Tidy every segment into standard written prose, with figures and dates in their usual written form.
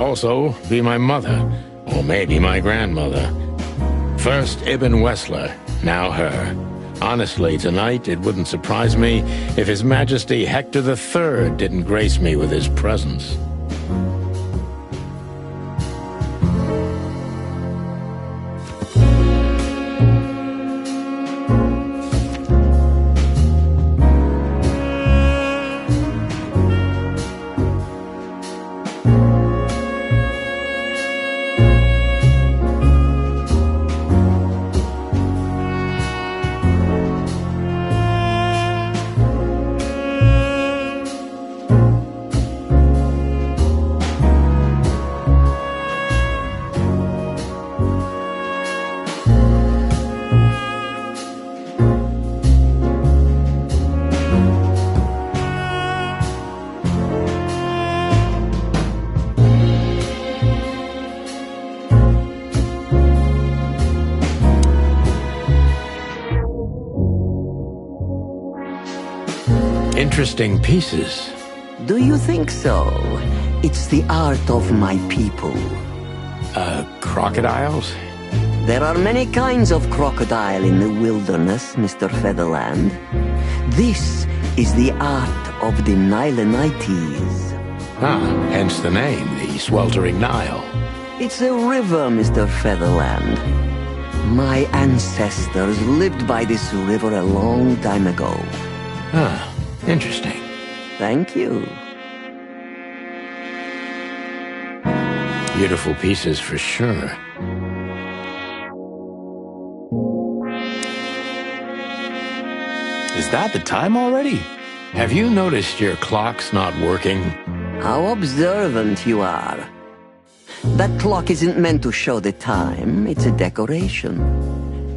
Also, be my mother, or maybe my grandmother. First Ibn Wessler, now her. Honestly, tonight it wouldn't surprise me if His Majesty Hector III didn't grace me with his presence. Interesting pieces. Do you think so? It's the art of my people. Crocodiles? There are many kinds of crocodile in the wilderness, Mr. Featherland. This is the art of the Nilenites. Ah, hence the name, the Sweltering Nile. It's a river, Mr. Featherland. My ancestors lived by this river a long time ago. Ah, interesting. Thank you. Beautiful pieces for sure. Is that the time already? Have you noticed your clock's not working? How observant you are. That clock isn't meant to show the time. It's a decoration.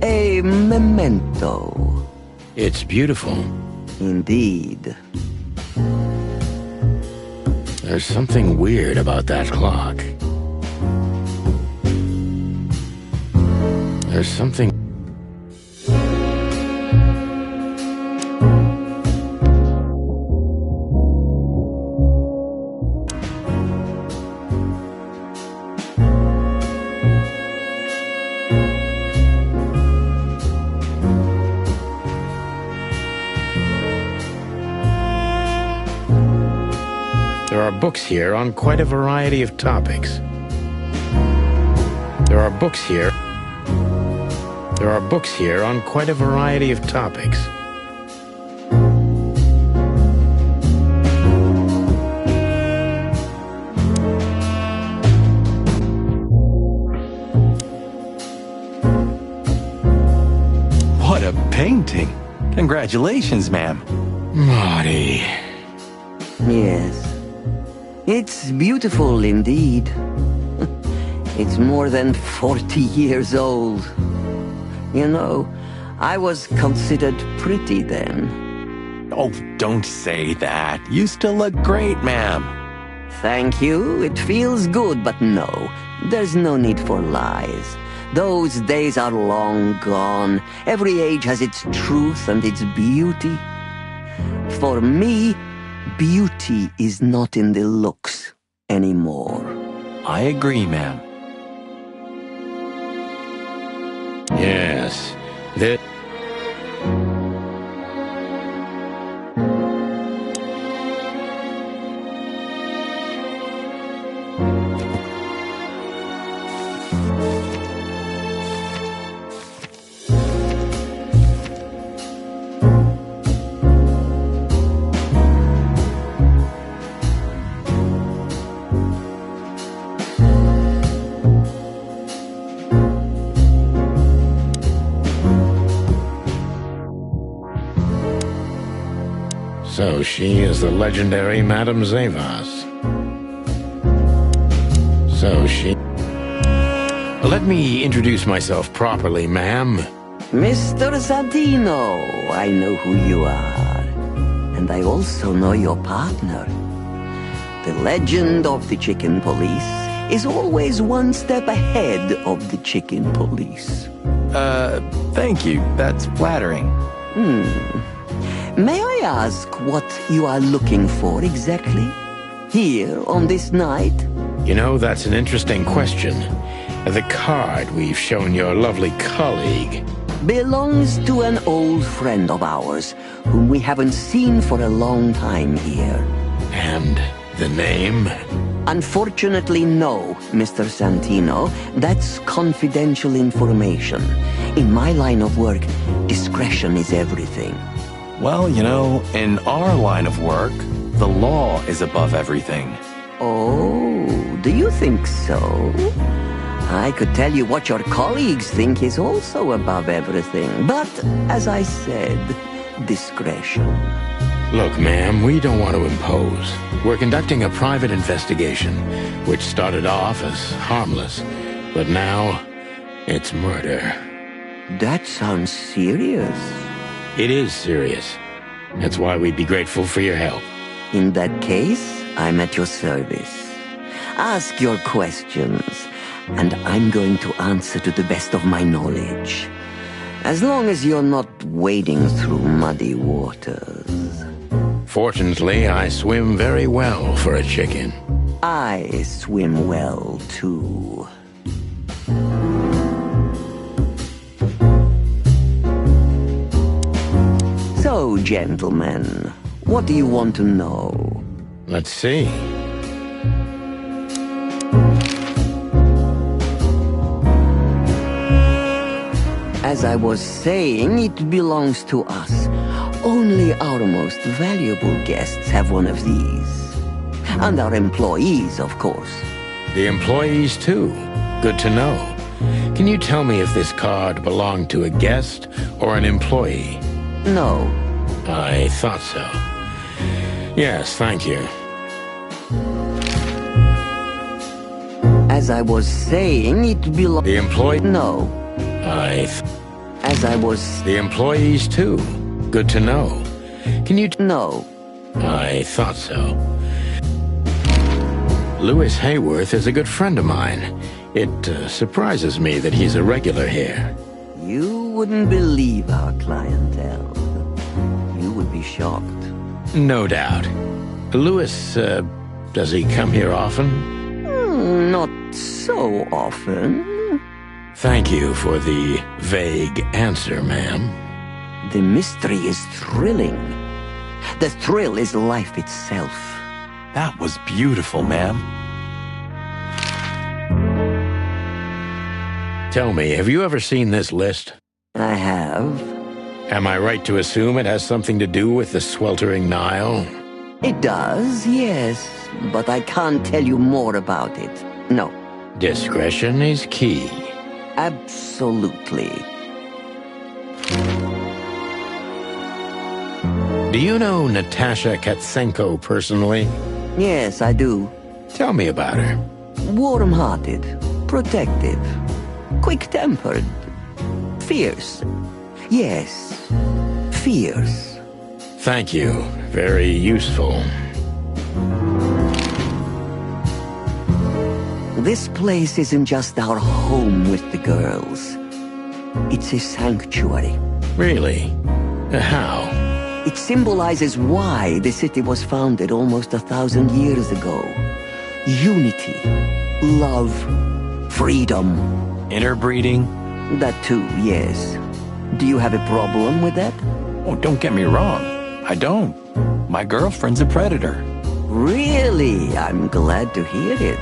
A memento. It's beautiful. Indeed. There's something weird about that clock. There's something... There are books here on quite a variety of topics. There are books here on quite a variety of topics. What a painting! Congratulations, ma'am. Marty. Yes. It's beautiful indeed. It's more than 40 years old. You know, I was considered pretty then. Oh, don't say that. You still look great, ma'am. Thank you. It feels good, but no. There's no need for lies. Those days are long gone. Every age has its truth and its beauty. For me, beauty is not in the looks anymore. I agree, ma'am. Yes. So she is the legendary Madame Zavas. Let me introduce myself properly, ma'am. Mr. Zadino, I know who you are. And I also know your partner. The legend of the chicken police is always one step ahead of the chicken police. Thank you. That's flattering. May I ask what you are looking for exactly? Here on this night? You know, that's an interesting question. The card we've shown your lovely colleague belongs to an old friend of ours, whom we haven't seen for a long time here. And the name? Unfortunately, no, Mr. Santino. That's confidential information. In my line of work, discretion is everything. Well, you know, in our line of work, the law is above everything. Oh, do you think so? I could tell you what your colleagues think is also above everything, but, as I said, discretion. Look, ma'am, we don't want to impose. We're conducting a private investigation, which started off as harmless, but now it's murder. That sounds serious. It is serious. That's why we'd be grateful for your help. In that case, I'm at your service. Ask your questions, and I'm going to answer to the best of my knowledge. As long as you're not wading through muddy waters. Fortunately, I swim very well for a chicken. I swim well, too. So, gentlemen, what do you want to know? Let's see. As I was saying, it belongs to us. Only our most valuable guests have one of these. And our employees, of course. The employees, too. Good to know. Can you tell me if this card belonged to a guest or an employee? No. I thought so. Yes, thank you. As I was saying, it belongs... The employee... No. As I was... The employees, too. Good to know. Can you... No. I thought so. Lewis Hayworth is a good friend of mine. It surprises me that he's a regular here. You wouldn't believe our clientele. You would be shocked. No doubt. Lewis, does he come here often? Not so often. Thank you for the vague answer, ma'am. The mystery is thrilling. The thrill is life itself. That was beautiful, ma'am. Tell me, have you ever seen this list? I have. Am I right to assume it has something to do with the sweltering Nile? It does, yes, but I can't tell you more about it. No. Discretion is key. Absolutely. Do you know Natasha Katsenko personally? Yes, I do. Tell me about her. Warm-hearted, protective, quick-tempered, fierce. Yes, fierce. Thank you. Very useful. This place isn't just our home with the girls. It's a sanctuary. Really? How? It symbolizes why the city was founded almost 1,000 years ago. Unity, love, freedom. Interbreeding? That too, yes. Do you have a problem with that? Oh, don't get me wrong. I don't. My girlfriend's a predator. Really? I'm glad to hear it.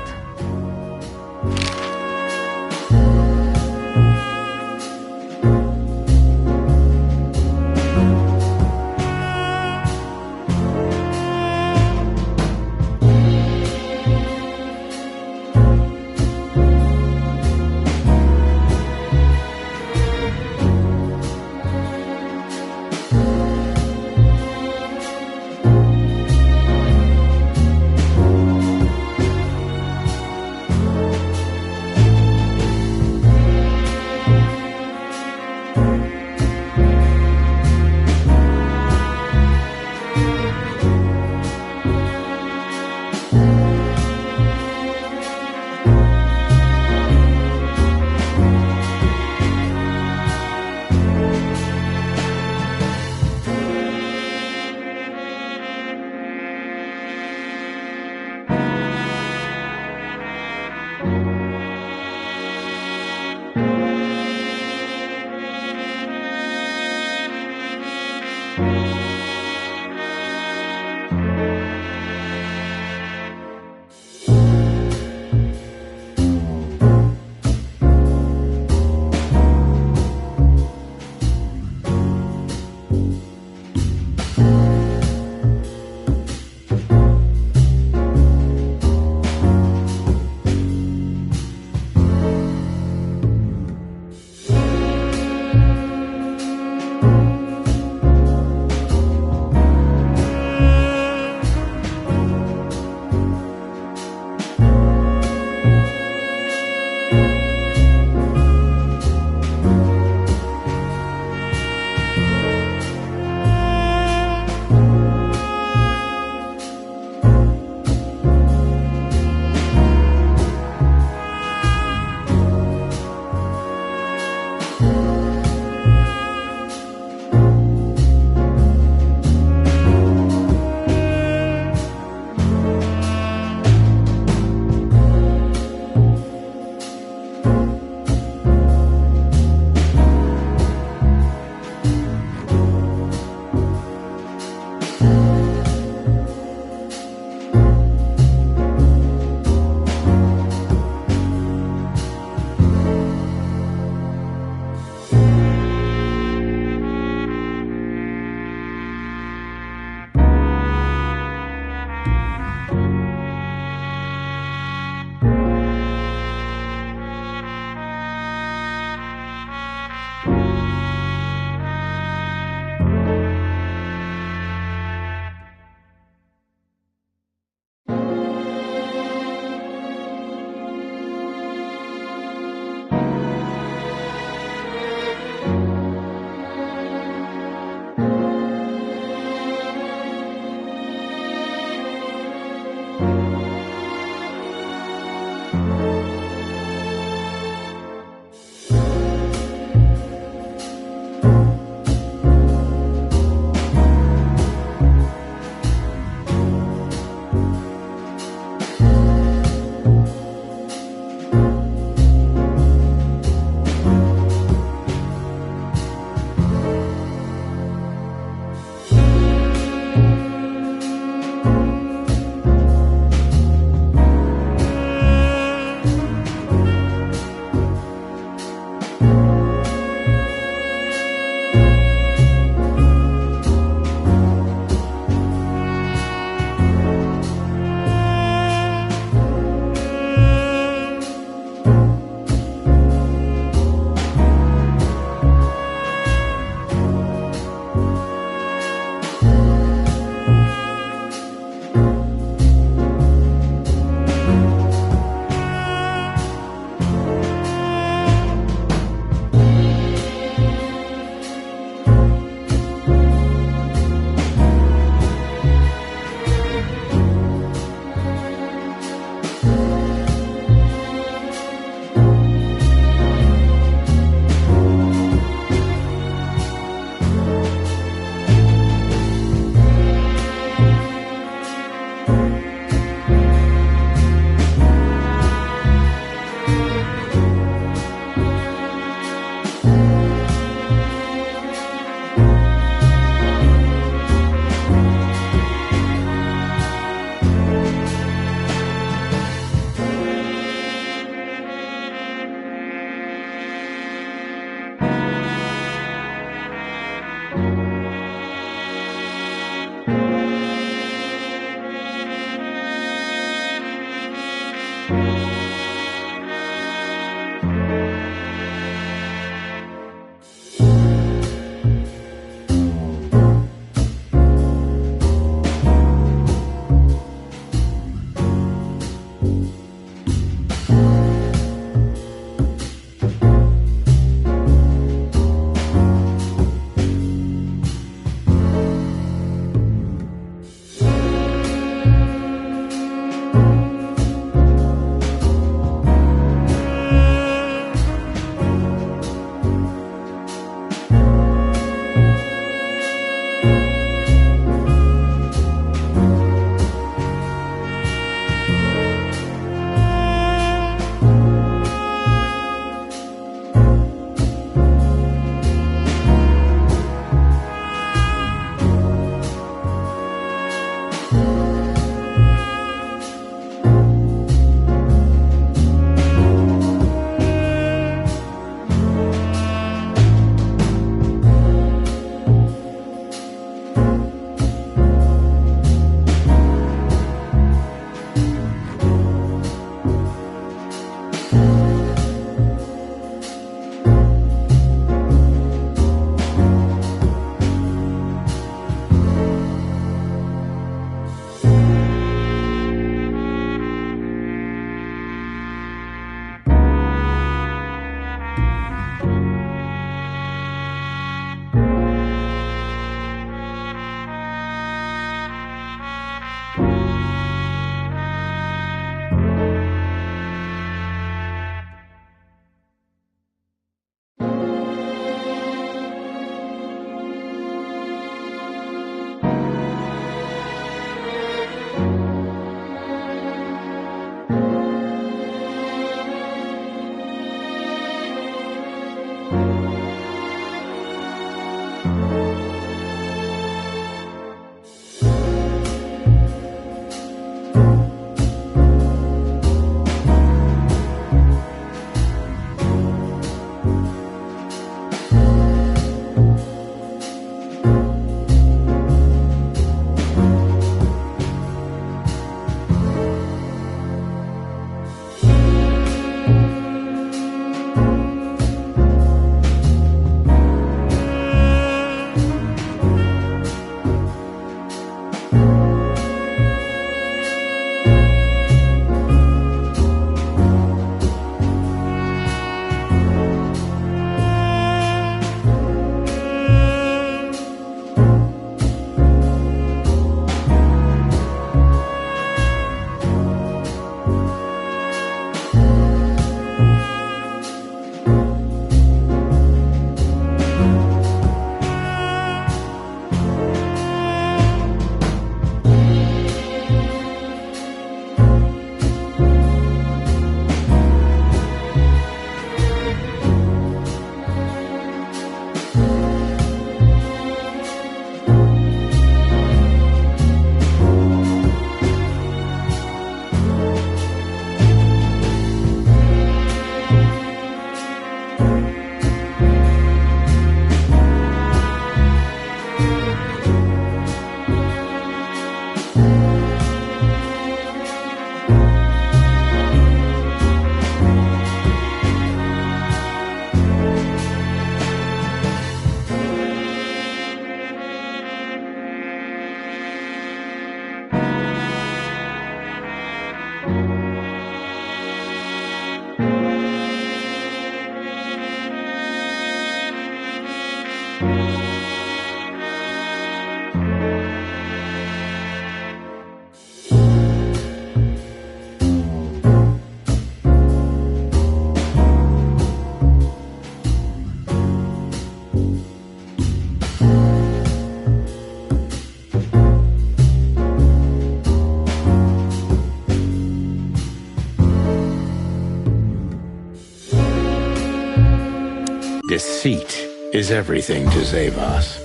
Deceit is everything to Zavas.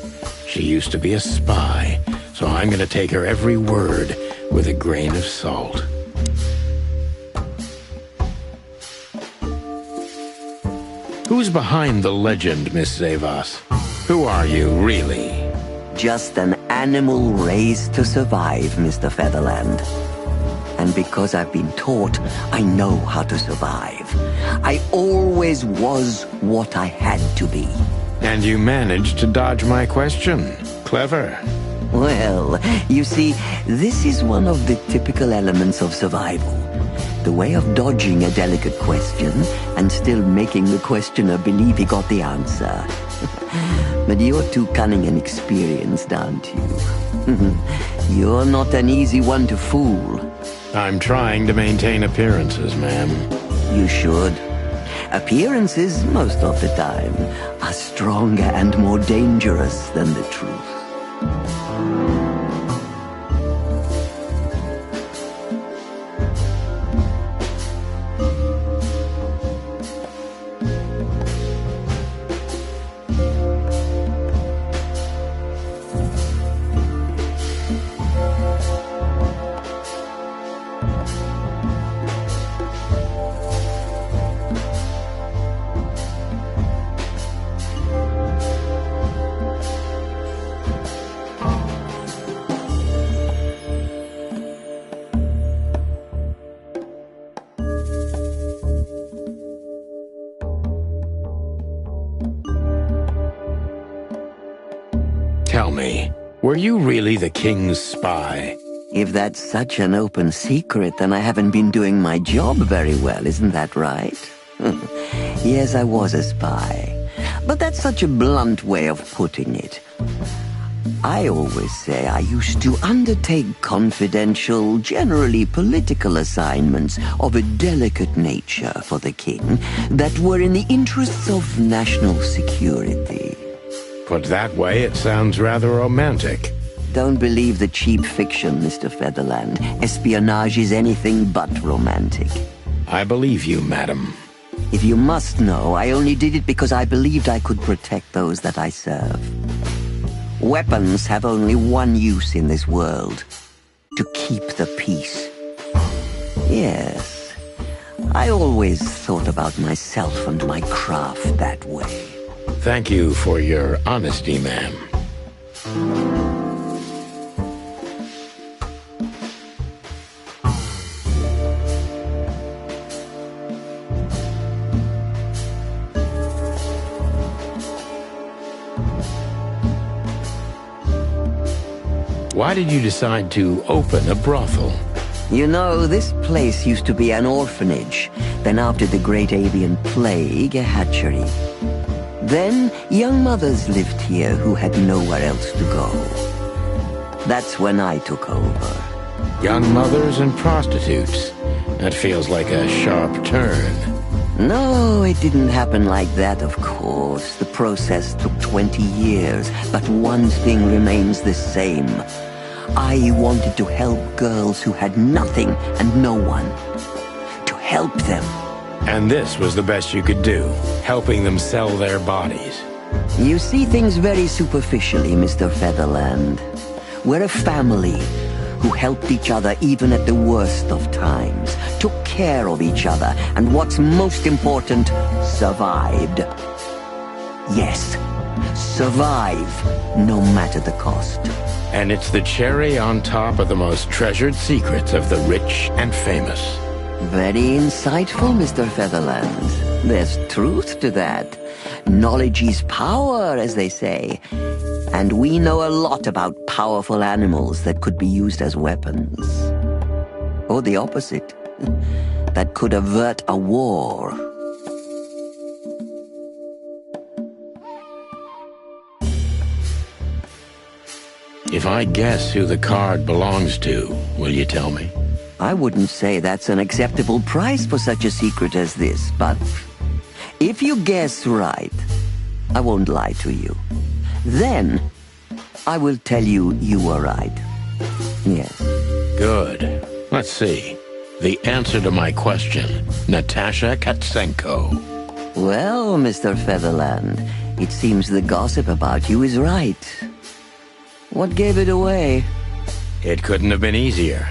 She used to be a spy, so I'm gonna take her every word with a grain of salt. Who's behind the legend, Miss Zavas? Who are you, really? Just an animal raised to survive, Mr. Featherland. And because I've been taught, I know how to survive. I always was what I had to be. And you managed to dodge my question. Clever. Well, you see, this is one of the typical elements of survival. The way of dodging a delicate question and still making the questioner believe he got the answer. But you're too cunning and experienced, aren't you? You're not an easy one to fool. I'm trying to maintain appearances, ma'am. You should. Appearances, most of the time, are stronger and more dangerous than the truth. Tell me, were you really the king's spy? If that's such an open secret, then I haven't been doing my job very well, isn't that right? Yes, I was a spy. But that's such a blunt way of putting it. I always say I used to undertake confidential, generally political assignments of a delicate nature for the king that were in the interests of national security. Put that way, it sounds rather romantic. Don't believe the cheap fiction, Mr. Featherland. Espionage is anything but romantic. I believe you, madam. If you must know, I only did it because I believed I could protect those that I serve. Weapons have only one use in this world: to keep the peace. Yes, I always thought about myself and my craft that way. Thank you for your honesty, ma'am. Why did you decide to open a brothel? You know, this place used to be an orphanage. Then after the Great Avian Plague, a hatchery. Then young mothers lived here who had nowhere else to go. That's when I took over. Young mothers and prostitutes. That feels like a sharp turn. No, it didn't happen like that, of course. The process took 20 years, but one thing remains the same. I wanted to help girls who had nothing and no one. To help them. And this was the best you could do, helping them sell their bodies. You see things very superficially, Mr. Featherland. We're a family who helped each other even at the worst of times, took care of each other, and what's most important, survived. Yes, survive, no matter the cost. And it's the cherry on top of the most treasured secrets of the rich and famous. Very insightful, Mr. Featherland. There's truth to that. Knowledge is power, as they say. And we know a lot about powerful animals that could be used as weapons. Or the opposite. That could avert a war. If I guess who the card belongs to, will you tell me? I wouldn't say that's an acceptable price for such a secret as this, but if you guess right, I won't lie to you. Then, I will tell you you were right. Yes. Good. Let's see. The answer to my question, Natasha Katsenko. Well, Mr. Featherland, it seems the gossip about you is right. What gave it away? It couldn't have been easier.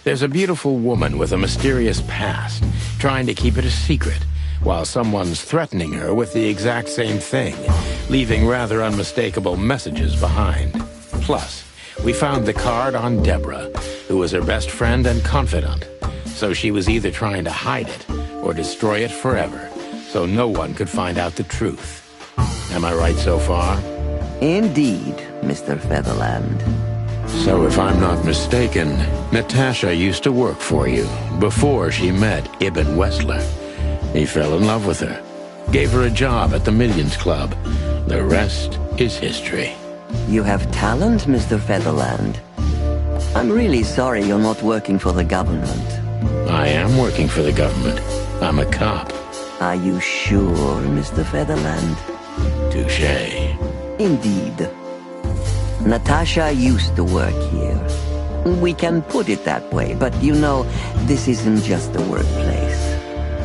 There's a beautiful woman with a mysterious past, trying to keep it a secret, while someone's threatening her with the exact same thing, leaving rather unmistakable messages behind. Plus, we found the card on Deborah, who was her best friend and confidant, so she was either trying to hide it or destroy it forever, so no one could find out the truth. Am I right so far? Indeed, Mr. Featherland. So if I'm not mistaken, Natasha used to work for you before she met Ibn Wessler. He fell in love with her, gave her a job at the Millions Club. The rest is history. You have talent, Mr. Featherland. I'm really sorry you're not working for the government. I am working for the government. I'm a cop. Are you sure, Mr. Featherland? Touché. Indeed. Natasha used to work here. We can put it that way, but you know, this isn't just a workplace.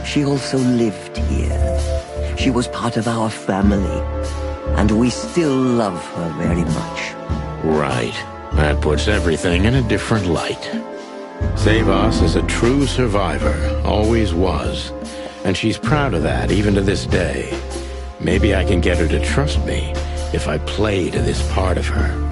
She also lived here. She was part of our family, and we still love her very much. Right. That puts everything in a different light. Savas is a true survivor, always was. And she's proud of that, even to this day. Maybe I can get her to trust me if I play to this part of her.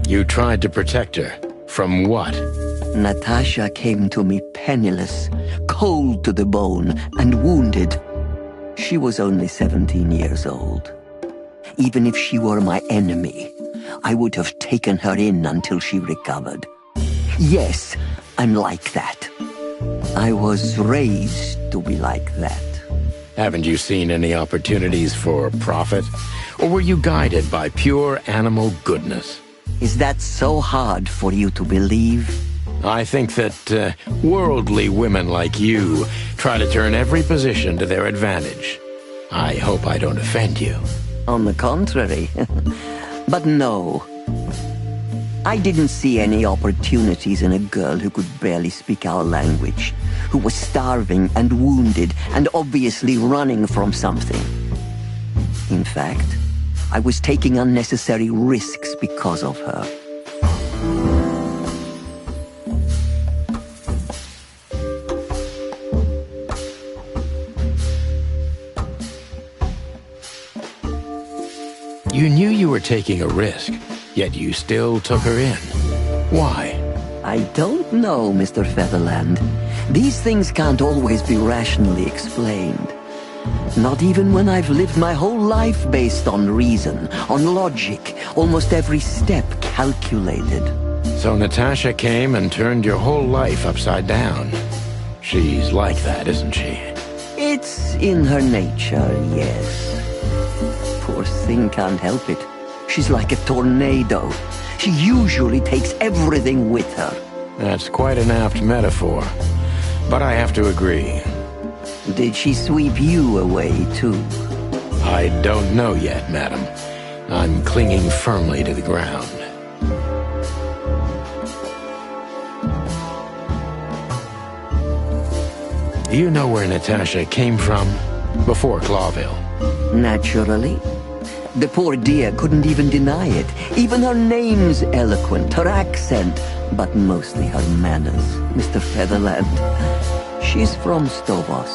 You tried to protect her. From what? Natasha came to me penniless, cold to the bone, and wounded. She was only 17 years old. Even if she were my enemy, I would have taken her in until she recovered. Yes, I'm like that. I was raised to be like that. Haven't you seen any opportunities for profit? Or were you guided by pure animal goodness? Is that so hard for you to believe? I think that worldly women like you try to turn every position to their advantage. I hope I don't offend you. On the contrary. But no. I didn't see any opportunities in a girl who could barely speak our language, who was starving and wounded and obviously running from something. In fact, I was taking unnecessary risks because of her. You knew you were taking a risk, yet you still took her in. Why? I don't know, Mr. Featherland. These things can't always be rationally explained. Not even when I've lived my whole life based on reason, on logic, almost every step calculated. So Natasha came and turned your whole life upside down. She's like that, isn't she? It's in her nature, yes. Poor thing can't help it. She's like a tornado. She usually takes everything with her. That's quite an apt metaphor. But I have to agree. Did she sweep you away, too? I don't know yet, madam. I'm clinging firmly to the ground. Do you know where Natasha came from? Before Clawville. Naturally. The poor dear couldn't even deny it. Even her name's eloquent, her accent, but mostly her manners, Mr. Featherland. She's from Stovos,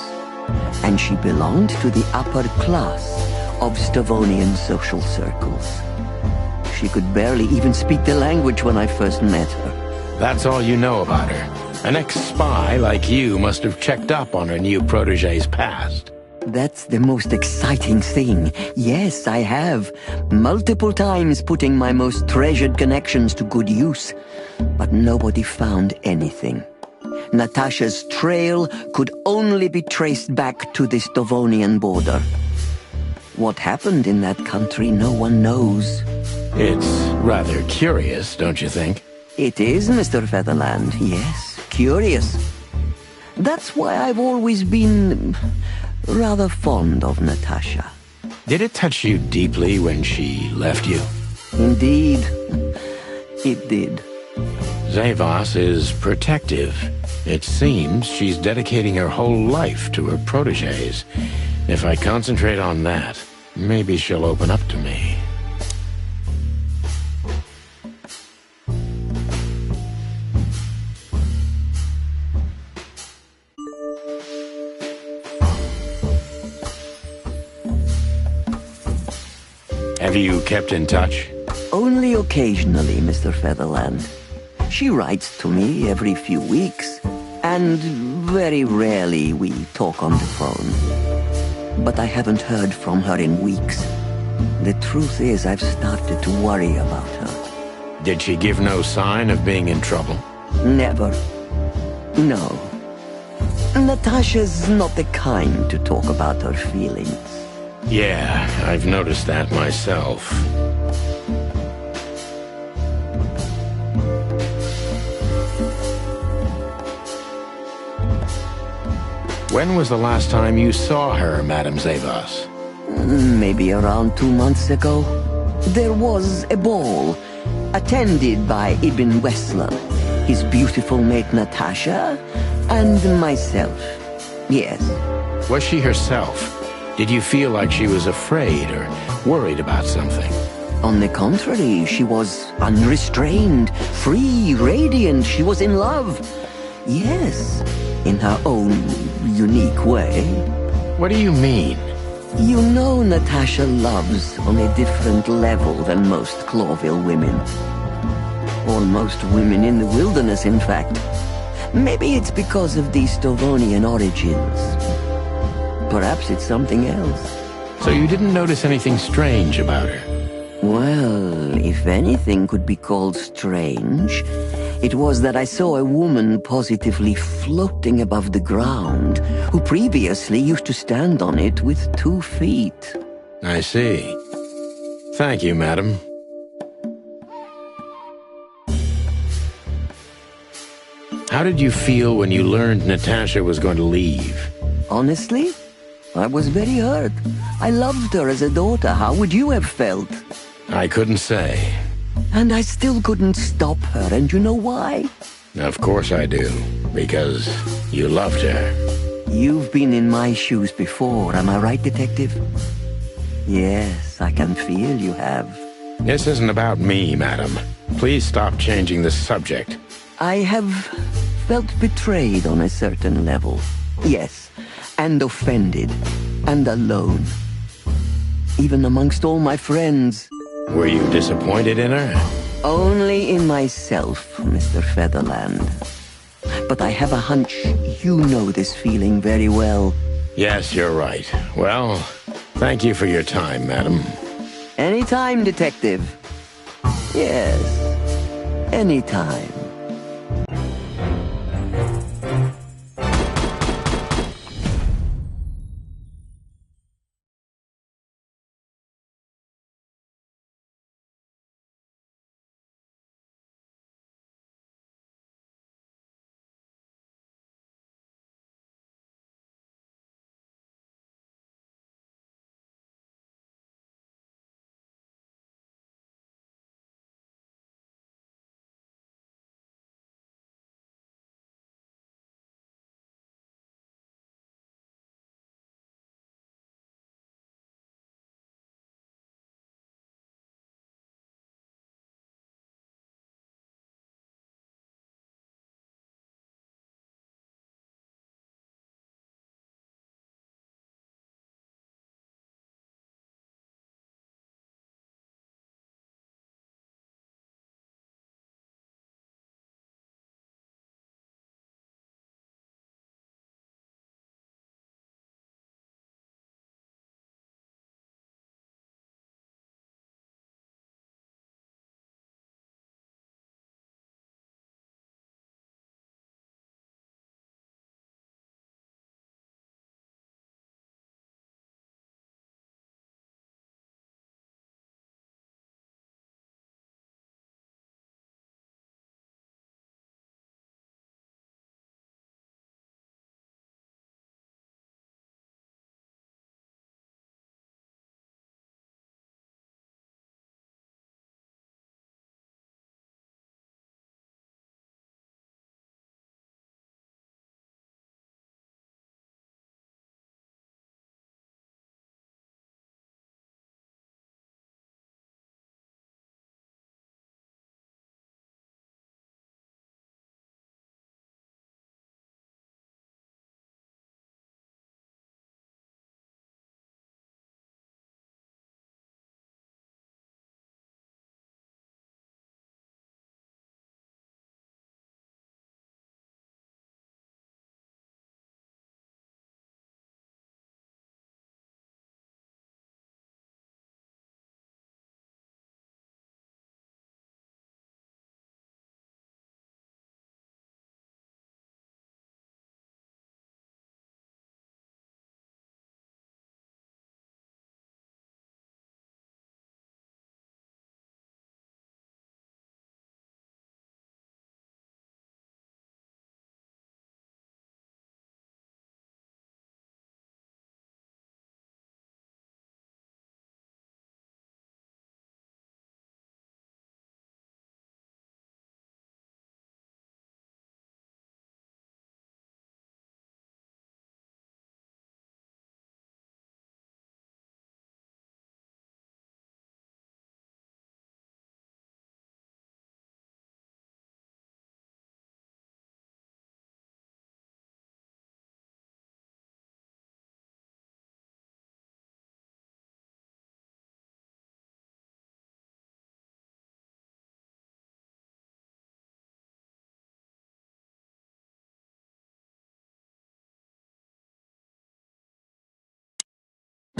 and she belonged to the upper class of Stavonian social circles. She could barely even speak the language when I first met her. That's all you know about her. An ex-spy like you must have checked up on her new protege's past. That's the most exciting thing. Yes, I have. Multiple times putting my most treasured connections to good use. But nobody found anything. Natasha's trail could only be traced back to the Stavonian border. What happened in that country, no one knows. It's rather curious, don't you think? It is, Mr. Featherland, yes. Curious. That's why I've always been rather fond of Natasha. Did it touch you deeply when she left you? Indeed, it did. Zavos is protective. It seems she's dedicating her whole life to her protégés. If I concentrate on that, maybe she'll open up to me. Have you kept in touch? Only occasionally, Mr. Featherland. She writes to me every few weeks, and very rarely we talk on the phone. But I haven't heard from her in weeks. The truth is, I've started to worry about her. Did she give no sign of being in trouble? Never. No. Natasha's not the kind to talk about her feelings. Yeah, I've noticed that myself. When was the last time you saw her, Madame Zavos? Maybe around 2 months ago. There was a ball, attended by Ibn Wessler, his beautiful mate Natasha, and myself. Yes. Was she herself? Did you feel like she was afraid or worried about something? On the contrary, she was unrestrained, free, radiant. She was in love. Yes, in her own unique way. What do you mean? You know Natasha loves on a different level than most Clawville women. Or most women in the wilderness, in fact. Maybe it's because of the Stovonian origins. Perhaps it's something else. So you didn't notice anything strange about her? Well, if anything could be called strange, it was that I saw a woman positively floating above the ground, who previously used to stand on it with 2 feet. I see. Thank you, madam. How did you feel when you learned Natasha was going to leave? Honestly, I was very hurt. I loved her as a daughter. How would you have felt? I couldn't say. And I still couldn't stop her, and you know why? Of course I do. Because you loved her. You've been in my shoes before, am I right, Detective? Yes, I can feel you have. This isn't about me, madam. Please stop changing the subject. I have felt betrayed on a certain level. Yes, and offended, and alone. Even amongst all my friends. Were you disappointed in her? Only in myself, Mr. Featherland. But I have a hunch you know this feeling very well. Yes, you're right. Well, thank you for your time, madam. Anytime, Detective. Yes, anytime.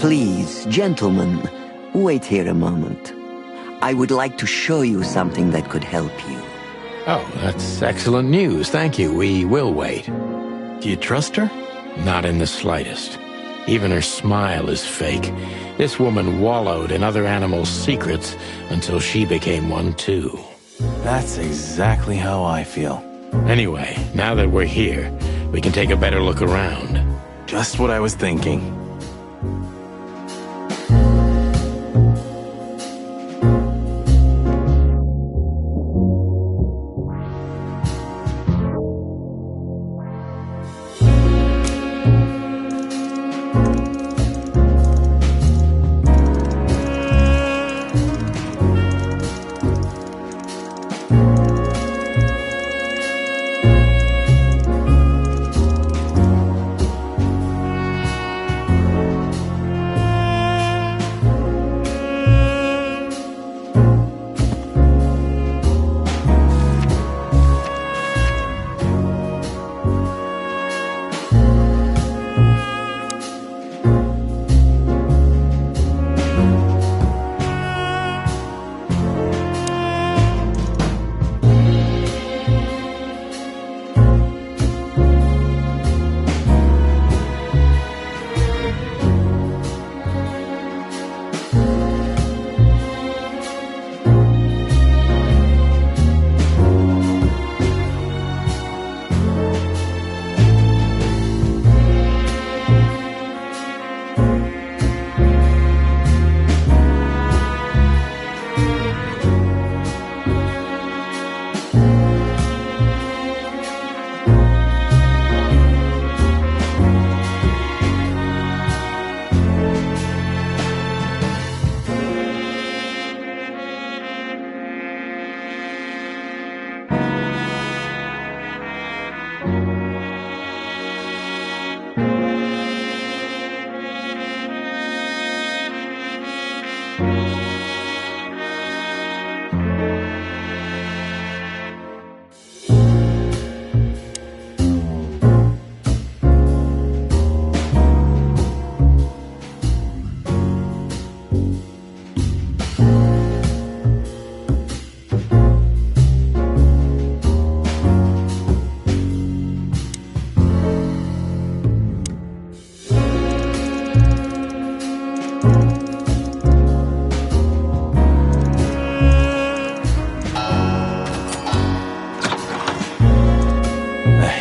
Please, gentlemen, wait here a moment. I would like to show you something that could help you. Oh, that's excellent news. Thank you. We will wait. Do you trust her? Not in the slightest. Even her smile is fake. This woman wallowed in other animals' secrets until she became one too. That's exactly how I feel. Anyway, now that we're here, we can take a better look around. Just what I was thinking.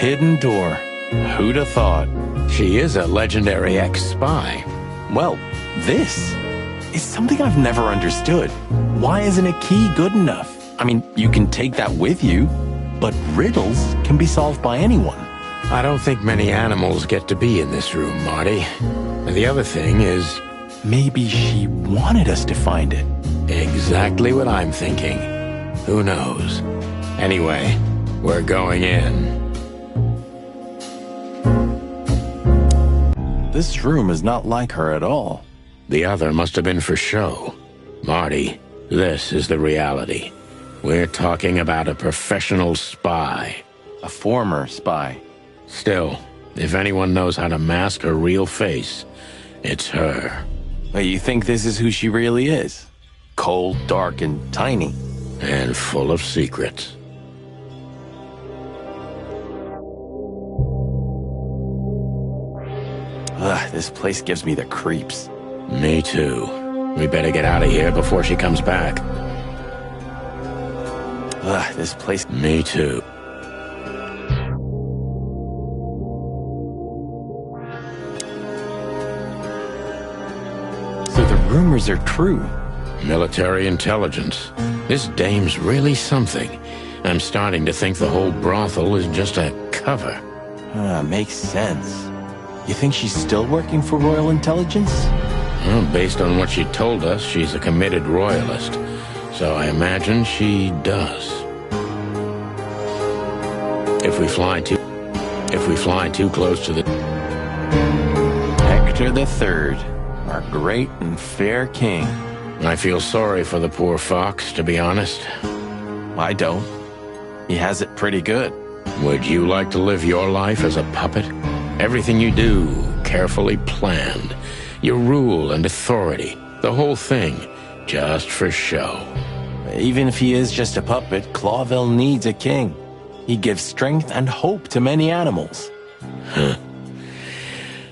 Hidden door. Who'd have thought? She is a legendary ex-spy. Well, this is something I've never understood. Why isn't a key good enough? I mean, you can take that with you, but riddles can be solved by anyone. I don't think many animals get to be in this room, Marty. And the other thing is... maybe she wanted us to find it. Exactly what I'm thinking. Who knows? Anyway, we're going in. This room is not like her at all. The other must have been for show. Marty, this is the reality. We're talking about a professional spy. A former spy. Still, if anyone knows how to mask her real face, it's her. Wait, you think this is who she really is? Cold, dark, and tiny. And full of secrets. Ugh, this place gives me the creeps. Me too. We better get out of here before she comes back. Ugh, this place... Me too. So the rumors are true. Military intelligence. This dame's really something. I'm starting to think the whole brothel is just a cover. Makes sense. You think she's still working for Royal Intelligence? Well, based on what she told us, she's a committed royalist. So I imagine she does. If we fly too close to the... Hector III, our great and fair king. I feel sorry for the poor fox, to be honest. I don't. He has it pretty good. Would you like to live your life as a puppet? Everything you do, carefully planned. Your rule and authority, the whole thing, just for show. Even if he is just a puppet, Clawville needs a king. He gives strength and hope to many animals. Huh.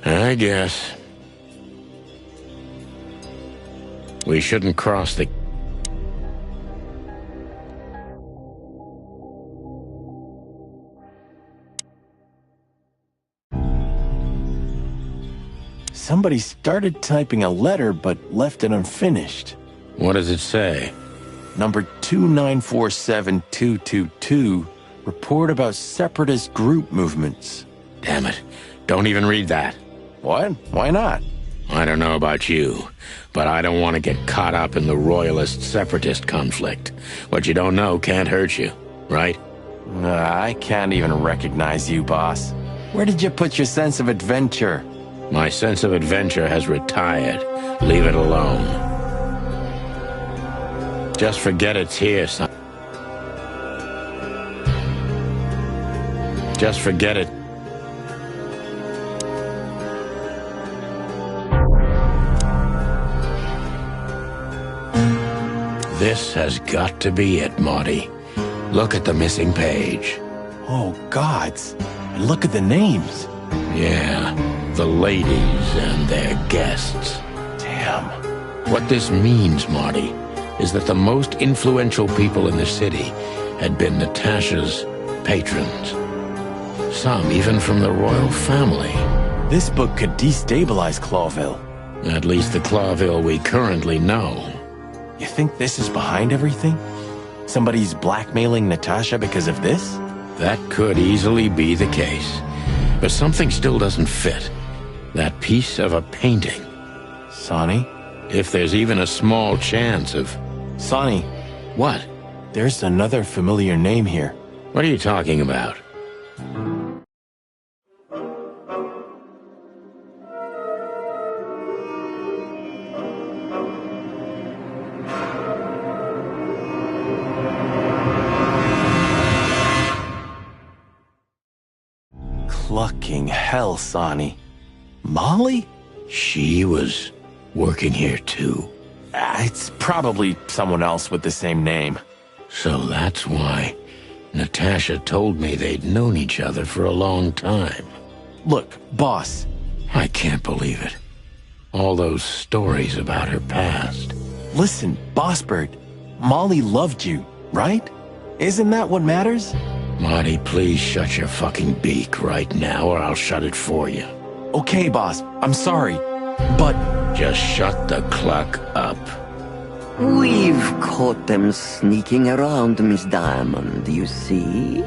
I guess. We shouldn't cross the... Somebody started typing a letter but left it unfinished. What does it say? Number 2947222, report about separatist group movements. Damn it. Don't even read that. What? Why not? I don't know about you, but I don't want to get caught up in the royalist-separatist conflict. What you don't know can't hurt you, right? I can't even recognize you, boss. Where did you put your sense of adventure? My sense of adventure has retired. Leave it alone. Just forget it's here, son. Just forget it. This has got to be it, Marty. Look at the missing page. Oh, gods. And look at the names. Yeah, the ladies and their guests. Damn. What this means, Marty, is that the most influential people in the city had been Natasha's patrons. Some even from the royal family. This book could destabilize Clawville. At least the Clawville we currently know. You think this is behind everything? Somebody's blackmailing Natasha because of this? That could easily be the case. But something still doesn't fit. That piece of a painting. Sonny? If there's even a small chance of... Sonny. What? There's another familiar name here. What are you talking about? Clucking hell, Sonny. Molly? She was working here too. It's probably someone else with the same name. So that's why Natasha told me they'd known each other for a long time. Look, boss. I can't believe it. All those stories about her past. Listen, Bossbird. Molly loved you, right? Isn't that what matters? Marty, please shut your fucking beak right now or I'll shut it for you. Okay, boss. I'm sorry. But... Just shut the cluck up. We've caught them sneaking around, Miss Diamond, you see?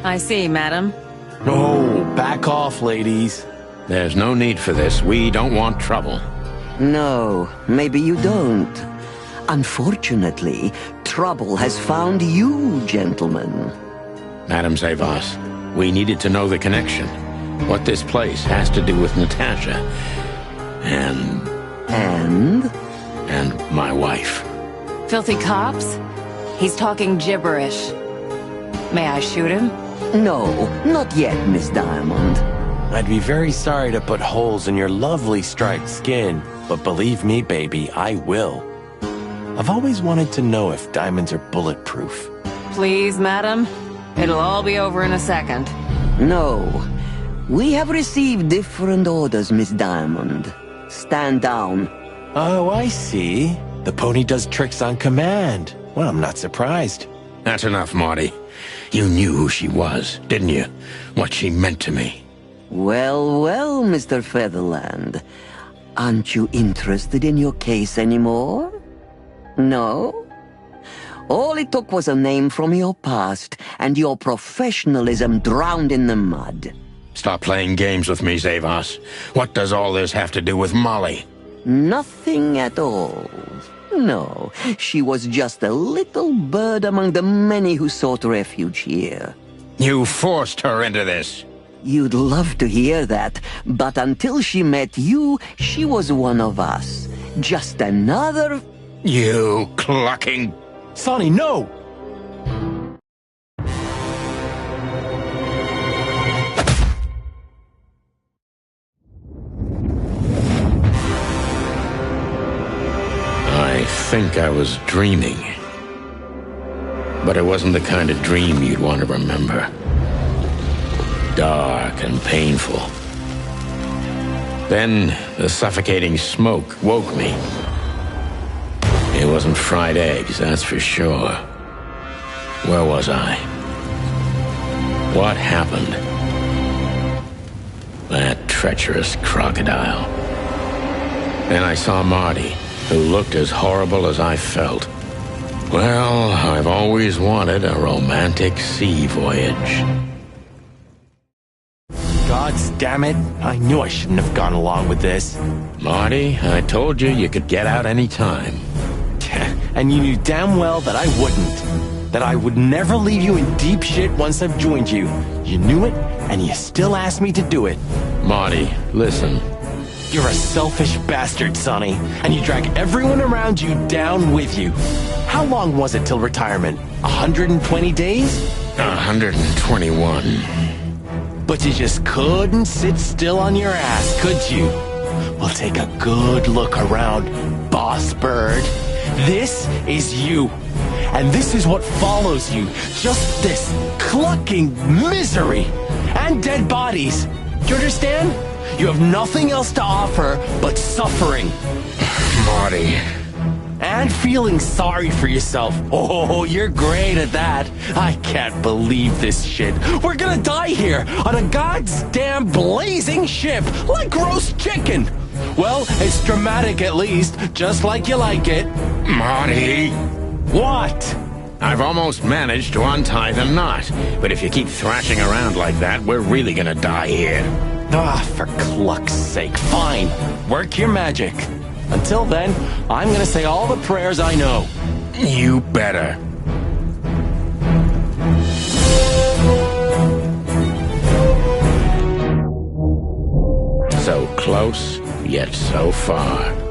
I see, madam. No, back off, ladies. There's no need for this. We don't want trouble. No, maybe you don't. Unfortunately, trouble has found you, gentlemen. Madam Zavas, we needed to know the connection. What this place has to do with Natasha. And my wife. Filthy cops? He's talking gibberish. May I shoot him? No, not yet, Miss Diamond. I'd be very sorry to put holes in your lovely striped skin, but believe me, baby, I will. I've always wanted to know if diamonds are bulletproof. Please, madam. It'll all be over in a second. No. We have received different orders, Miss Diamond. Stand down. Oh, I see. The pony does tricks on command. Well, I'm not surprised. That's enough, Marty. You knew who she was, didn't you? What she meant to me. Well, well, Mr. Featherland. Aren't you interested in your case anymore? No? All it took was a name from your past, and your professionalism drowned in the mud. Stop playing games with me, Zavas. What does all this have to do with Molly? Nothing at all. No, she was just a little bird among the many who sought refuge here. You forced her into this. You'd love to hear that, but until she met you, she was one of us. Just another... You clucking... Sonny, no! think I was dreaming. But it wasn't the kind of dream you'd want to remember. Dark and painful. Then the suffocating smoke woke me. It wasn't fried eggs, that's for sure. Where was I? What happened? That treacherous crocodile. Then I saw Marty, who looked as horrible as I felt. Well, I've always wanted a romantic sea voyage. Gods damn it. I knew I shouldn't have gone along with this. Marty, I told you you could get out any time. And you knew damn well that I wouldn't. That I would never leave you in deep shit once I've joined you. You knew it, and you still asked me to do it. Marty, listen. You're a selfish bastard, Sonny, and you drag everyone around you down with you. How long was it till retirement? 120 days? 121. But you just couldn't sit still on your ass, could you? Well, take a good look around, boss bird. This is you. And this is what follows you. Just this clucking misery. And dead bodies. Do you understand? You have nothing else to offer but suffering. Marty. And feeling sorry for yourself. Oh, you're great at that. I can't believe this shit. We're gonna die here on a goddamn blazing ship like roast chicken. Well, it's dramatic at least, just like you like it. Marty. What? I've almost managed to untie the knot, but if you keep thrashing around like that, we're really gonna die here. Ah, for cluck's sake, fine. Work your magic. Until then, I'm gonna say all the prayers I know. You better. So close, yet so far.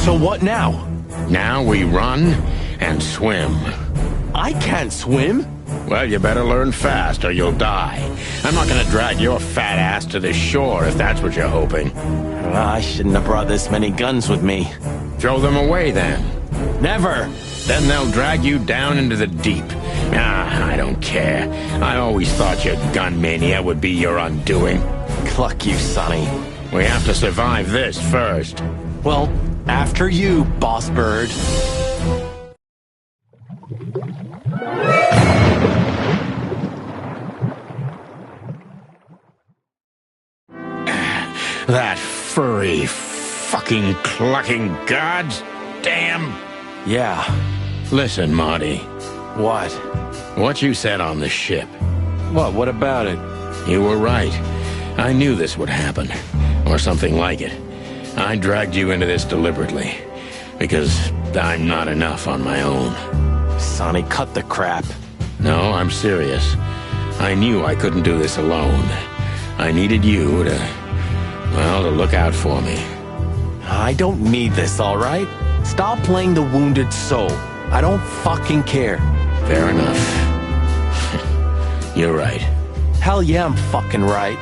So what now? Now we run and swim. I can't swim. Well, you better learn fast or you'll die. I'm not gonna drag your fat ass to the shore if that's what you're hoping. I shouldn't have brought this many guns with me. Throw them away then. Never. Then they'll drag you down into the deep. I don't care. I always thought your gun mania would be your undoing. Cluck you, Sonny. We have to survive this first. Well, after you, Boss Bird. That furry, fucking clucking gods. Damn. Yeah. Listen, Marty. What? What you said on the ship. What about it? You were right. I knew this would happen. Or something like it. I dragged you into this deliberately. Because I'm not enough on my own. Sonny, cut the crap. No, I'm serious. I knew I couldn't do this alone. I needed you to look out for me. I don't need this, all right? Stop playing the wounded soul. I don't fucking care. Fair enough. You're right. Hell yeah, I'm fucking right.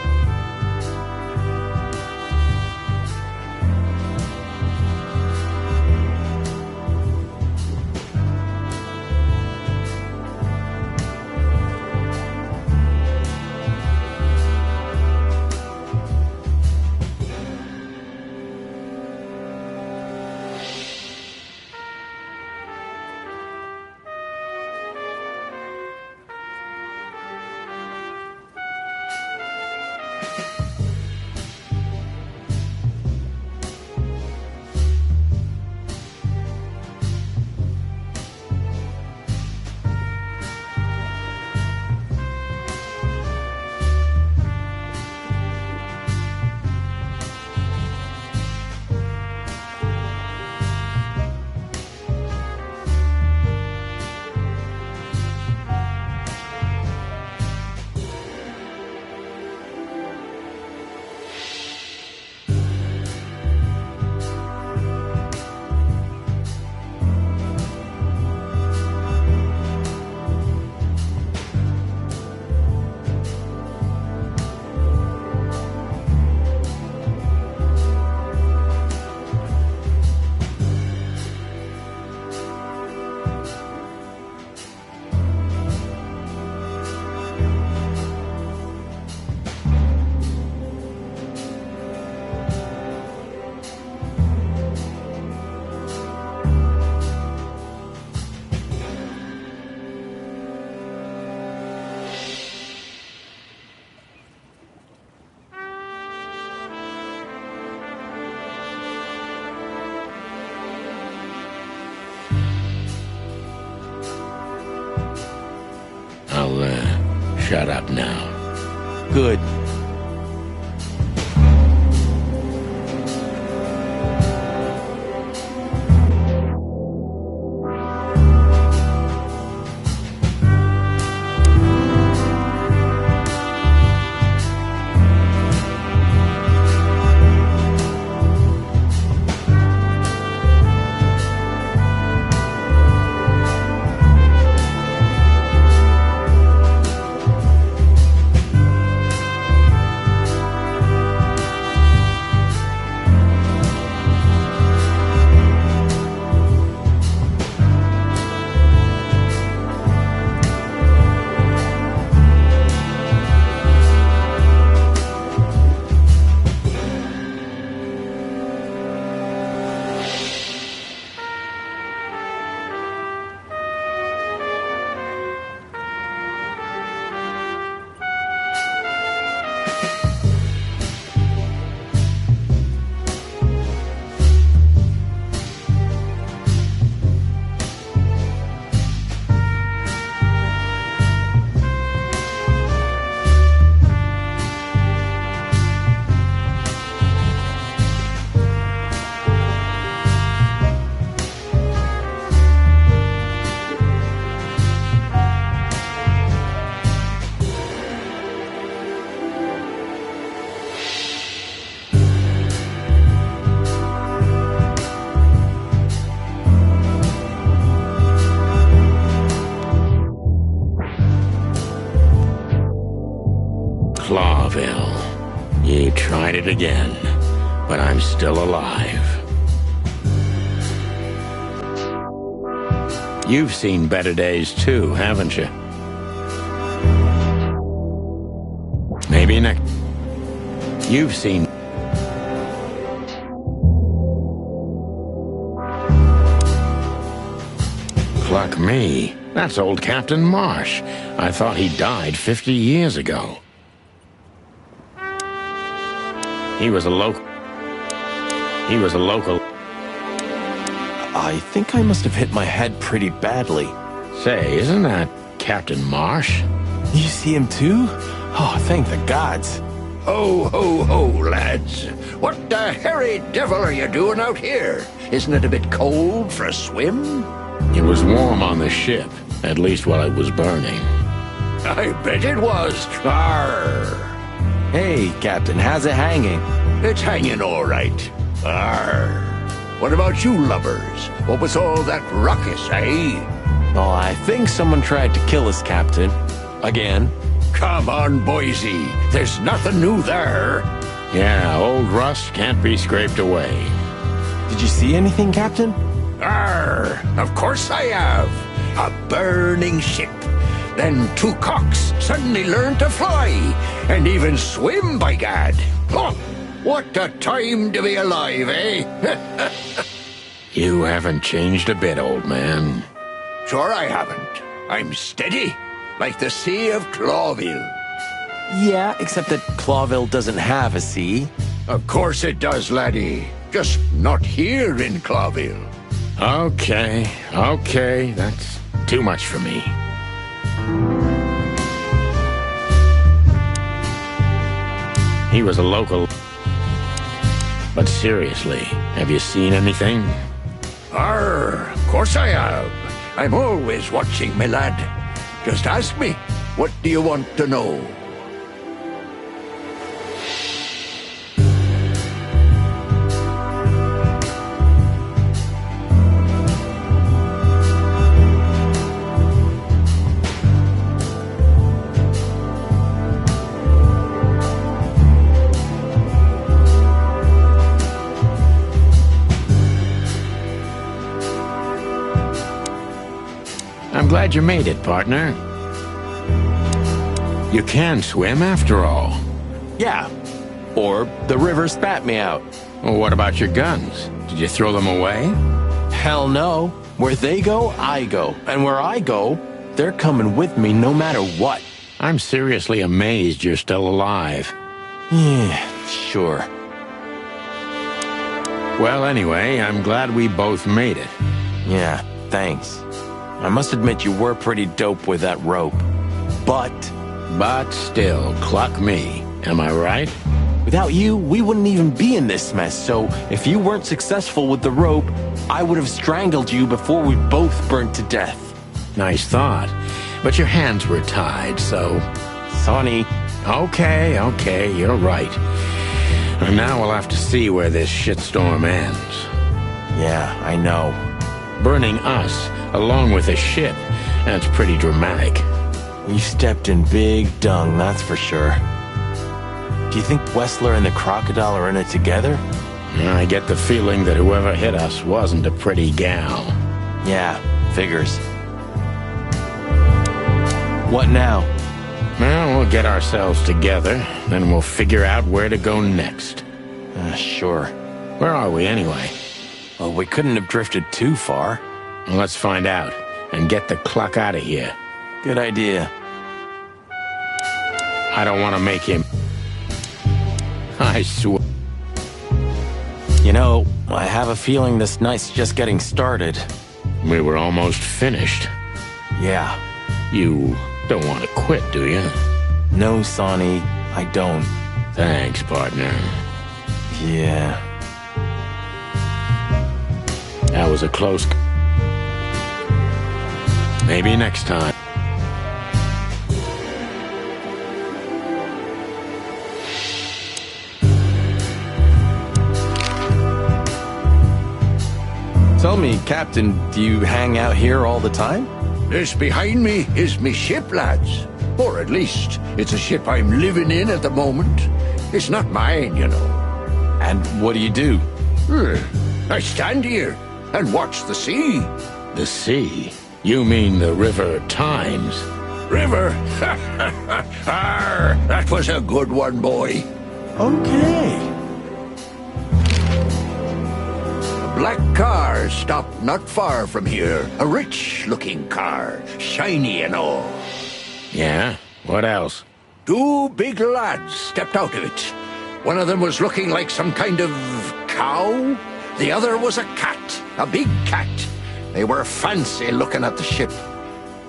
Shut up now. Good. again, but I'm still alive. You've seen better days too, haven't you? Maybe next... You've seen... Pluck me. That's old Captain Marsh. I thought he died 50 years ago. He was a local... I think I must have hit my head pretty badly. Say, isn't that Captain Marsh? You see him too? Oh, thank the gods. Ho, ho, ho, lads. What the hairy devil are you doing out here? Isn't it a bit cold for a swim? It was warm on the ship, at least while it was burning. I bet it was. Arr. Hey, Captain, how's it hanging? It's hanging all right. Arr. What about you lubbers? What was all that ruckus, eh? Oh, I think someone tried to kill us, Captain. Again. Come on, Boise. There's nothing new there. Yeah, old rust can't be scraped away. Did you see anything, Captain? Arr, of course I have. A burning ship. Then two cocks suddenly learned to fly, and even swim, by gad. Oh, what a time to be alive, eh? You haven't changed a bit, old man. Sure I haven't. I'm steady, like the Sea of Clawville. Yeah, except that Clawville doesn't have a sea. Of course it does, laddie. Just not here in Clawville. Okay, that's too much for me. He was a local. But seriously, have you seen anything? Arr, of course I have. I'm always watching, my lad. Just ask me, what do you want to know? I'm glad you made it, partner. You can swim after all. Yeah. Or the river spat me out. Well, what about your guns? Did you throw them away? Hell no. Where they go, I go. And where I go, they're coming with me no matter what. I'm seriously amazed you're still alive. Yeah, sure. Well, anyway, I'm glad we both made it. Yeah, thanks. I must admit you were pretty dope with that rope. But still, cluck me. Am I right? without you, we wouldn't even be in this mess. So if you weren't successful with the rope, I would have strangled you before we both burnt to death. Nice thought. But your hands were tied, so... Sonny. Okay, you're right. And now we'll have to see where this shitstorm ends. Yeah, I know. Burning us, along with the ship, that's pretty dramatic. You stepped in big dung, that's for sure. Do you think Wessler and the crocodile are in it together? I get the feeling that whoever hit us wasn't a pretty gal. Yeah, figures. What now? Well, we'll get ourselves together, then we'll figure out where to go next. Sure. Where are we, anyway? Well, we couldn't have drifted too far. Well, let's find out, and get the cluck out of here. Good idea. I don't want to make him... I swear... You know, I have a feeling this night's just getting started. We were almost finished. Yeah. You don't want to quit, do you? No, Sonny, I don't. Thanks, partner. Yeah. That was a close... Maybe next time. Tell me, Captain, do you hang out here all the time? This behind me is me ship, lads. Or at least, it's a ship I'm living in at the moment. It's not mine, you know. And what do? I stand here and watch the sea. The sea? You mean the river Times? River? Arr, that was a good one, boy. Okay. A black car stopped not far from here. A rich-looking car, shiny and all. Yeah? What else? Two big lads stepped out of it. One of them was looking like some kind of cow. The other was a cat, a big cat. They were fancy looking at the ship.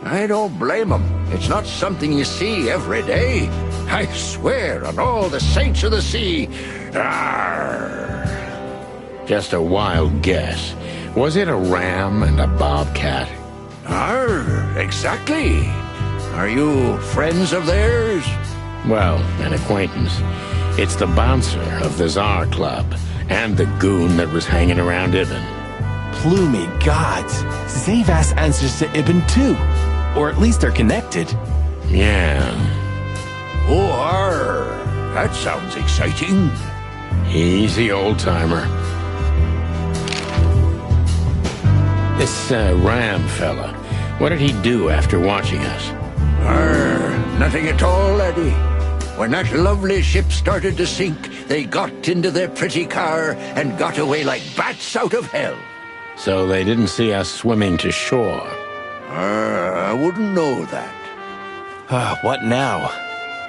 I don't blame them. It's not something you see every day. I swear on all the saints of the sea. Arr. Just a wild guess. Was it a ram and a bobcat? Arr, exactly. Are you friends of theirs? Well, an acquaintance. It's the bouncer of the Tsar Club, and the goon that was hanging around Ibn. Plumey gods. Zavas answers to Ibn too. Or at least they're connected. Yeah. Oh, arr. That sounds exciting. Easy, old-timer. This Ram fella, what did he do after watching us? Nothing at all, laddie. When that lovely ship started to sink, they got into their pretty car and got away like bats out of hell. So they didn't see us swimming to shore. I wouldn't know that. What now?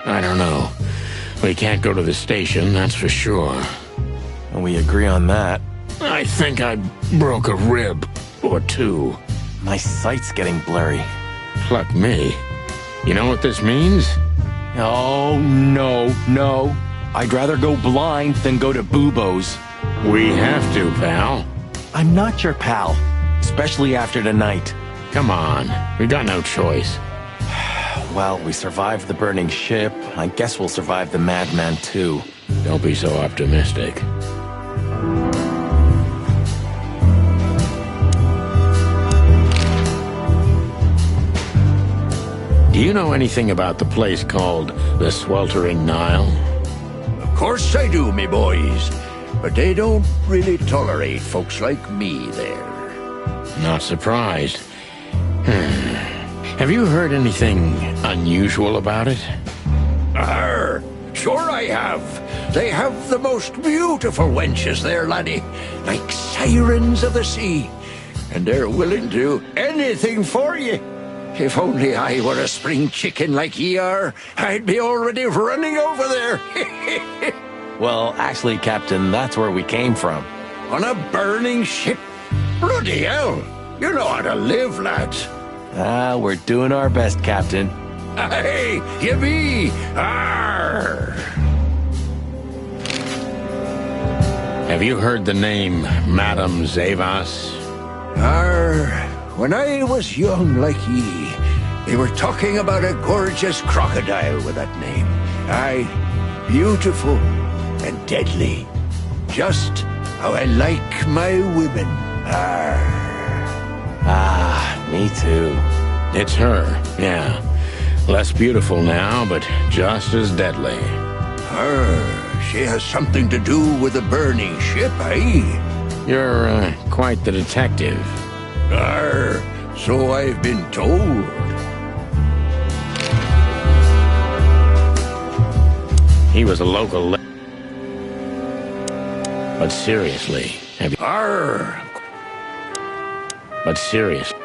I don't know. We can't go to the station, that's for sure. And we agree on that. I think I broke a rib or two. My sight's getting blurry. Pluck me. You know what this means? Oh, no. I'd rather go blind than go to Bubo's. We have to, pal. I'm not your pal, especially after tonight. Come on, we got no choice. Well, we survived the burning ship. I guess we'll survive the madman too. Don't be so optimistic. Do you know anything about the place called the Sweltering Nile? Of course I do, me boys. But they don't really tolerate folks like me there. Not surprised. Have you heard anything unusual about it? Sure I have. They have the most beautiful wenches there, laddie. Like sirens of the sea. And they're willing to do anything for you. If only I were a spring chicken like ye are, I'd be already running over there. Well, actually, Captain, that's where we came from. On a burning ship? Bloody hell! You know how to live, lads. We're doing our best, Captain. Hey, you be! Arr! Have you heard the name Madame Zavas? When I was young like ye, they were talking about a gorgeous crocodile with that name. Aye, beautiful and deadly. Just how I like my women. Me too. It's her, yeah. Less beautiful now, but just as deadly. She has something to do with the burning ship, eh? You're quite the detective. So I've been told. He was a local but seriously, have you... But seriously...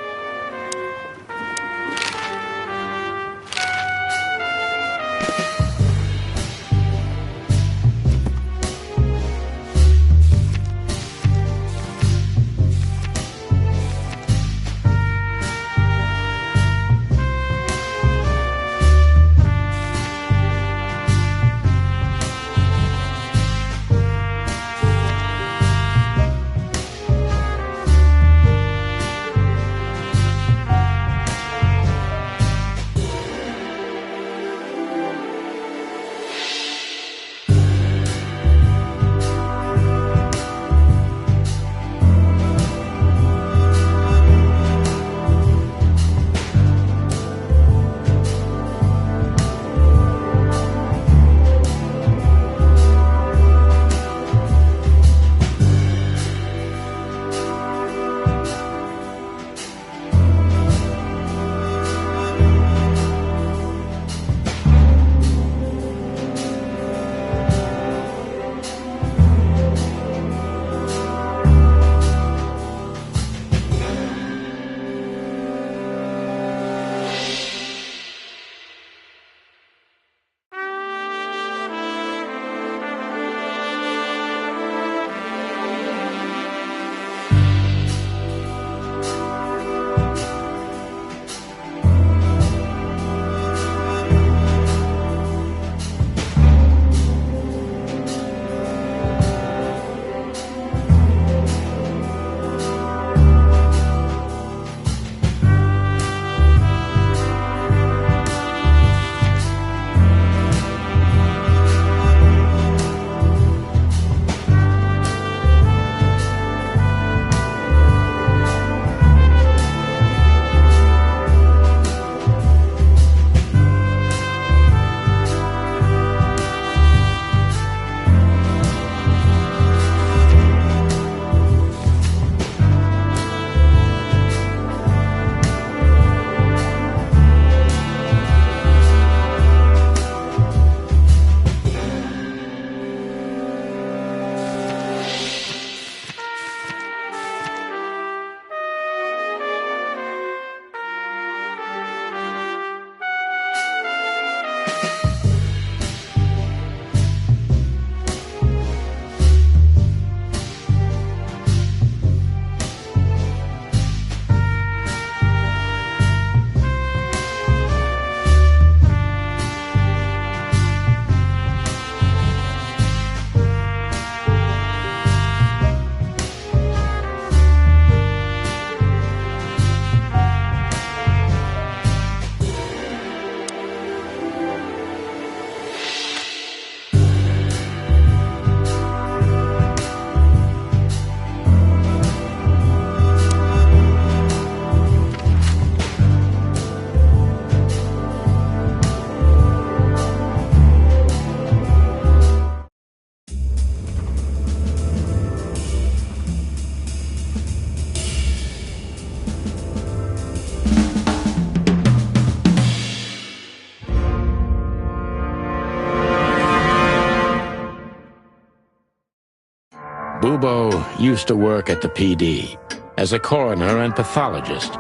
Bubo used to work at the PD as a coroner and pathologist.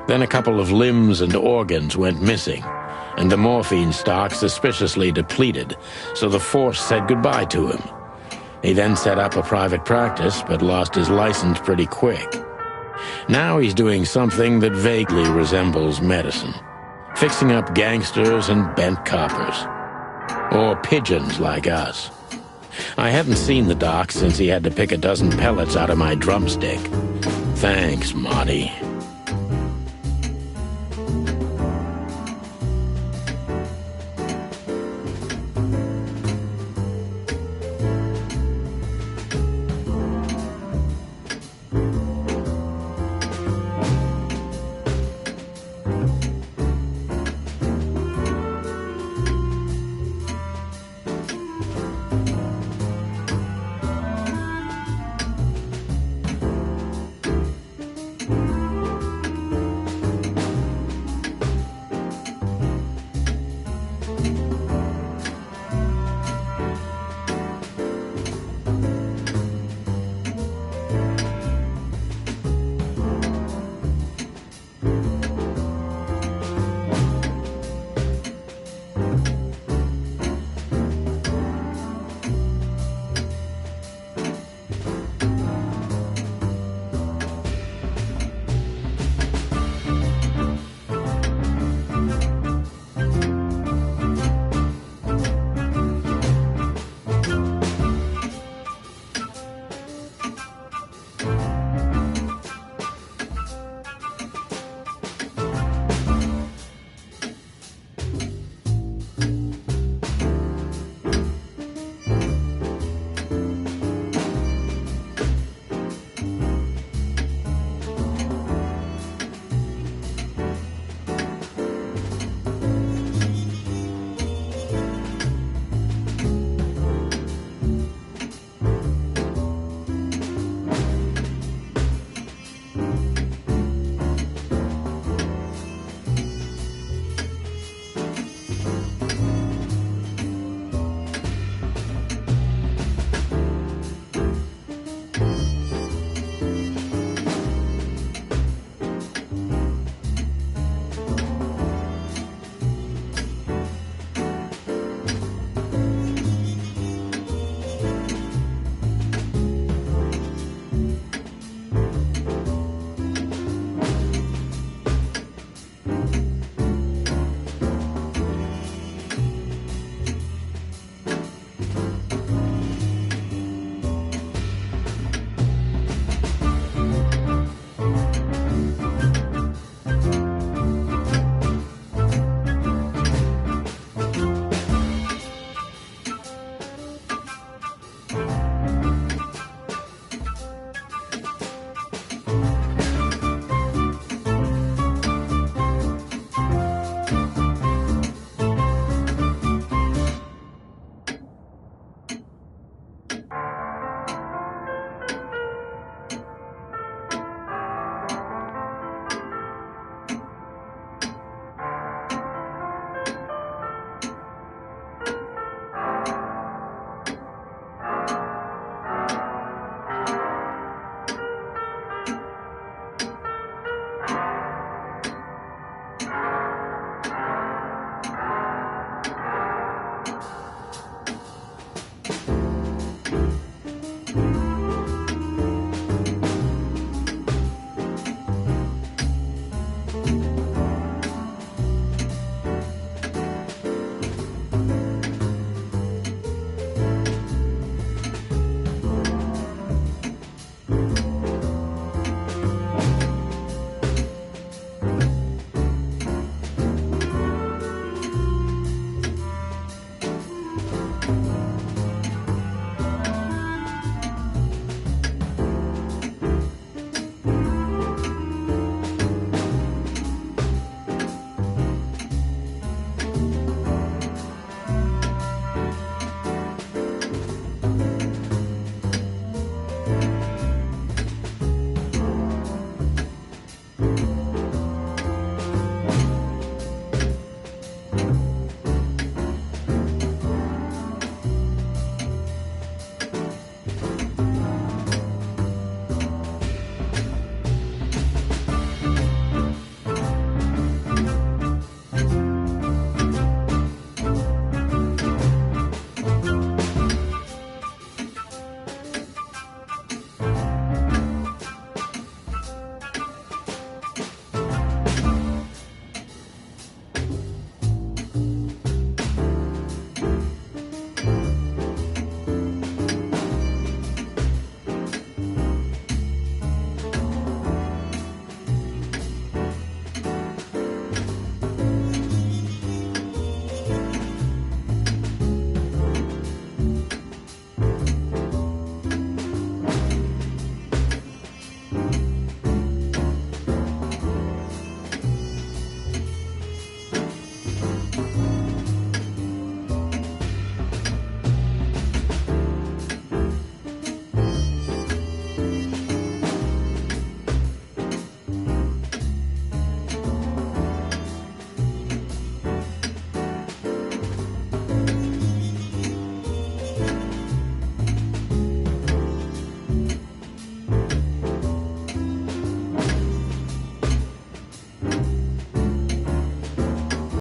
Then a couple of limbs and organs went missing, and the morphine stock suspiciously depleted, so the force said goodbye to him. He then set up a private practice, but lost his license pretty quick. Now he's doing something that vaguely resembles medicine, fixing up gangsters and bent coppers. Or pigeons like us. I haven't seen the doc since he had to pick a dozen pellets out of my drumstick. Thanks, Monty.